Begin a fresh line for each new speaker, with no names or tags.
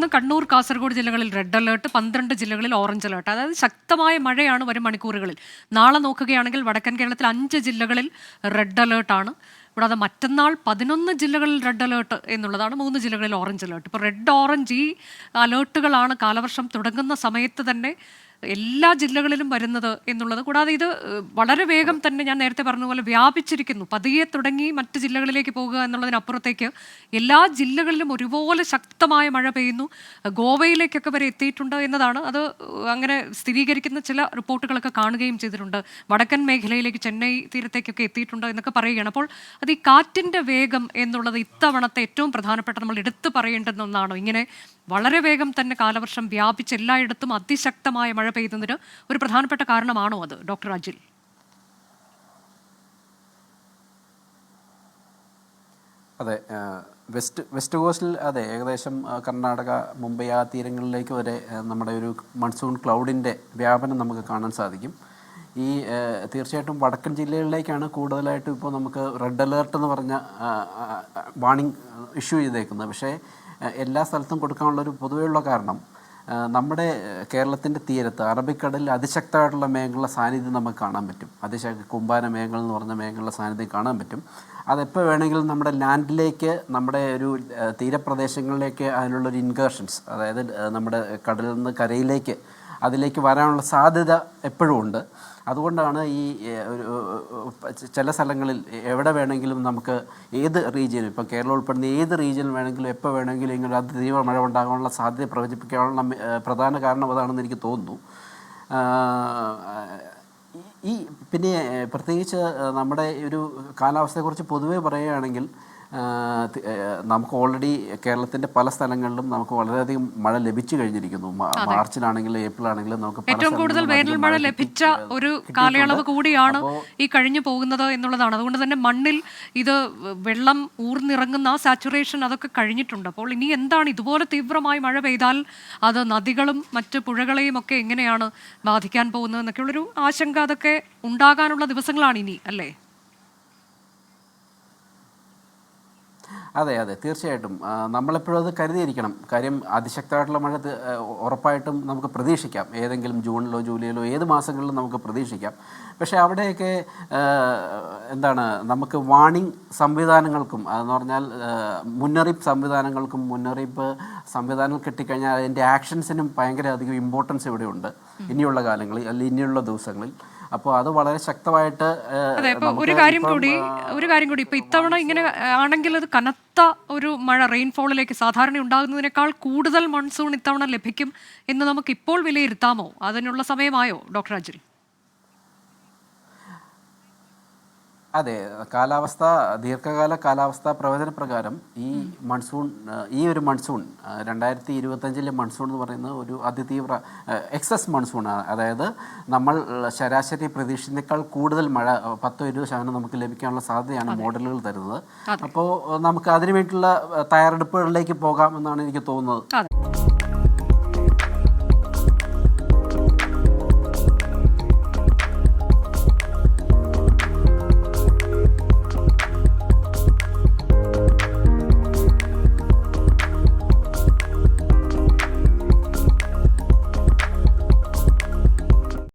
ഇന്ന് കണ്ണൂർ, കാസർഗോഡ് ജില്ലകളിൽ red alert, 12 ജില്ലകളിൽ ഓറഞ്ച് അലേർട്ട്. അതായത് ശക്തമായ മഴയാണ് വരും മണിക്കൂറുകളിൽ. നാളെ നോക്കുകയാണെങ്കിൽ വടക്കൻ കേരളത്തിൽ 5 ജില്ലകളിൽ റെഡ് അലേർട്ടാണ്. കൂടാതെ മറ്റന്നാൾ 11 ജില്ലകളിൽ റെഡ് അലേർട്ട് എന്നുള്ളതാണ്, 3 ജില്ലകളിൽ ഓറഞ്ച് അലേർട്ട്. ഇപ്പോൾ റെഡ്, ഓറഞ്ച് ഈ അലേർട്ടുകളാണ് കാലവർഷം തുടങ്ങുന്ന സമയത്ത് തന്നെ എല്ലാ ജില്ലകളിലും വരുന്നത് എന്നുള്ളത്. കൂടാതെ ഇത് വളരെ വേഗം തന്നെ, ഞാൻ നേരത്തെ പറഞ്ഞ പോലെ വ്യാപിച്ചിരിക്കുന്നു. പതിയെ തുടങ്ങി മറ്റ് ജില്ലകളിലേക്ക് പോകുക എന്നുള്ളതിനപ്പുറത്തേക്ക് എല്ലാ ജില്ലകളിലും ഒരുപോലെ ശക്തമായ മഴ പെയ്യുന്നു. ഗോവയിലേക്കൊക്കെ വരെ എത്തിയിട്ടുണ്ട് എന്നതാണ്. അത് അങ്ങനെ സ്ഥിരീകരിക്കുന്ന ചില റിപ്പോർട്ടുകളൊക്കെ കാണുകയും ചെയ്തിട്ടുണ്ട്. വടക്കൻ മേഖലയിലേക്ക്, ചെന്നൈ തീരത്തേക്കൊക്കെ എത്തിയിട്ടുണ്ട് എന്നൊക്കെ പറയുകയാണ്. അപ്പോൾ അത് ഈ കാറ്റിൻ്റെ വേഗം എന്നുള്ളത് ഇത്തവണത്തെ ഏറ്റവും പ്രധാനപ്പെട്ട, നമ്മൾ എടുത്തു പറയേണ്ടുന്ന ഒന്നാണോ? ഇങ്ങനെ വളരെ വേഗം തന്നെ കാലവർഷം വ്യാപിച്ച് എല്ലായിടത്തും അതിശക്തമായ മഴ പെയ്യുന്നതിന് ഒരു പ്രധാനപ്പെട്ട കാരണമാണോ അത്, ഡോക്ടർ അജിൽ?
അതെ, വെസ്റ്റ് കോസ്റ്റിൽ അതെ, ഏകദേശം കർണാടക, മുംബൈ ആ തീരങ്ങളിലേക്ക് വരെ നമ്മുടെ ഒരു മൺസൂൺ ക്ലൗഡിൻ്റെ വ്യാപനം നമുക്ക് കാണാൻ സാധിക്കും. ഈ തീർച്ചയായിട്ടും വടക്കൻ ജില്ലകളിലേക്കാണ് കൂടുതലായിട്ടും ഇപ്പോൾ നമുക്ക് റെഡ് അലേർട്ട് എന്ന് പറഞ്ഞ വാർണിംഗ് ഇഷ്യൂ ചെയ്തേക്കുന്നത്. പക്ഷേ എല്ലാ സ്ഥലത്തും കൊടുക്കാനുള്ളൊരു പൊതുവെയുള്ള കാരണം, നമ്മുടെ കേരളത്തിൻ്റെ തീരത്ത് അറബിക്കടലിൽ അതിശക്തമായിട്ടുള്ള മേഘങ്ങളുടെ സാന്നിധ്യം നമുക്ക് കാണാൻ പറ്റും. കുമ്പാര മേഘങ്ങൾ എന്ന് പറഞ്ഞ മേഘങ്ങളുടെ സാന്നിധ്യം കാണാൻ പറ്റും. അതെപ്പോൾ വേണമെങ്കിലും നമ്മുടെ ലാൻഡിലേക്ക്, നമ്മുടെ ഒരു തീരപ്രദേശങ്ങളിലേക്ക് അതിനുള്ളൊരു ഇൻകേർഷൻസ്, അതായത് നമ്മുടെ കടലിൽ നിന്ന് കരയിലേക്ക് അതിലേക്ക് വരാനുള്ള സാധ്യത എപ്പോഴും ഉണ്ട്. അതുകൊണ്ടാണ് ഈ ചില സ്ഥലങ്ങളിൽ എവിടെ വേണമെങ്കിലും നമുക്ക് ഏത് റീജിയനും, ഇപ്പോൾ കേരളം ഉൾപ്പെടുന്ന ഏത് റീജിയനിൽ വേണമെങ്കിലും എപ്പോൾ വേണമെങ്കിലും ഇങ്ങനെ അതീവ മഴ ഉണ്ടാകാനുള്ള സാധ്യത പ്രവചിപ്പിക്കാനുള്ള പ്രധാന കാരണം അതാണെന്ന് എനിക്ക് തോന്നുന്നു. ഈ പിന്നെ പ്രത്യേകിച്ച് നമ്മുടെ ഒരു കാലാവസ്ഥയെക്കുറിച്ച് പൊതുവേ പറയുകയാണെങ്കിൽ, നമുക്ക് ഓൾറെഡി കേരളത്തിൻ്റെ പല സ്ഥലങ്ങളിലും നമുക്ക് വളരെയധികം മഴ ലഭിച്ചു കഴിഞ്ഞിരിക്കുന്നു. മാർച്ചിലാണെങ്കിലും ഏപ്രിലാണെങ്കിലും നമുക്ക്
ഏറ്റവും കൂടുതൽ വേനൽ മഴ ലഭിച്ച ഒരു കാലയളവ് കൂടിയാണ് ഈ കഴിഞ്ഞു പോകുന്നത് എന്നുള്ളതാണ്. അതുകൊണ്ട് തന്നെ മണ്ണിൽ ഇത് വെള്ളം ഊർന്നിറങ്ങുന്ന സാച്ചുറേഷൻ അതൊക്കെ കഴിഞ്ഞിട്ടുണ്ട്. അപ്പോൾ ഇനി എന്താണ്, ഇതുപോലെ തീവ്രമായി മഴ പെയ്താൽ അത് നദികളും മറ്റ് പുഴകളെയും ഒക്കെ എങ്ങനെയാണ് ബാധിക്കാൻ പോകുന്നത് എന്നൊക്കെയുള്ളൊരു ആശങ്ക, അതൊക്കെ ഉണ്ടാകാനുള്ള ദിവസങ്ങളാണ് ഇനി, അല്ലേ?
അതെ, തീർച്ചയായിട്ടും നമ്മളെപ്പോഴും അത് കരുതിയിരിക്കണം. കാര്യം അതിശക്തമായിട്ടുള്ള മഴ ഉറപ്പായിട്ടും നമുക്ക് പ്രതീക്ഷിക്കാം. ഏതെങ്കിലും ജൂണിലോ ജൂലൈയിലോ ഏത് മാസങ്ങളിലും നമുക്ക് പ്രതീക്ഷിക്കാം. പക്ഷേ അവിടെയൊക്കെ എന്താണ്, നമുക്ക് വാണിംഗ് സംവിധാനങ്ങൾക്കും, അതെന്ന് പറഞ്ഞാൽ മുന്നറിയിപ്പ് സംവിധാനങ്ങൾ കിട്ടിക്കഴിഞ്ഞാൽ അതിൻ്റെ ആക്ഷൻസിനും ഭയങ്കര അധികം ഇമ്പോർട്ടൻസ് ഇവിടെയുണ്ട് ഇനിയുള്ള കാലങ്ങളിൽ, അല്ലെങ്കിൽ ഇനിയുള്ള ദിവസങ്ങളിൽ. അപ്പോൾ അത് വളരെ ശക്തമായിട്ട്
ഒരു കാര്യം കൂടി ഇപ്പൊ ഇത്തവണ ഇങ്ങനെ ആണെങ്കിൽ അത് കനത്ത ഒരു മഴ, റെയിൻഫോളിലേക്ക് സാധാരണ ഉണ്ടാകുന്നതിനേക്കാൾ കൂടുതൽ മൺസൂൺ ഇത്തവണ ലഭിക്കും എന്ന് നമുക്ക് ഇപ്പോൾ വിലയിരുത്താമോ? അതിനുള്ള സമയമായോ, ഡോക്ടർ അജിൽ?
അതെ, ദീർഘകാല കാലാവസ്ഥാ പ്രവചന പ്രകാരം ഈ ഒരു മൺസൂൺ 2025 മൺസൂൺ എന്ന് പറയുന്നത് ഒരു അതിതീവ്ര എക്സസ് മൺസൂണാണ്. അതായത് നമ്മൾ ശരാശരി പ്രതീക്ഷിച്ചതിനേക്കാൾ കൂടുതൽ മഴ 10-20% നമുക്ക് ലഭിക്കാനുള്ള സാധ്യതയാണ് മോഡലുകൾ തരുന്നത്. അപ്പോൾ നമുക്ക് അതിനുവേണ്ടിയുള്ള തയ്യാറെടുപ്പുകളിലേക്ക് പോകാം എന്നാണ് എനിക്ക് തോന്നുന്നത്.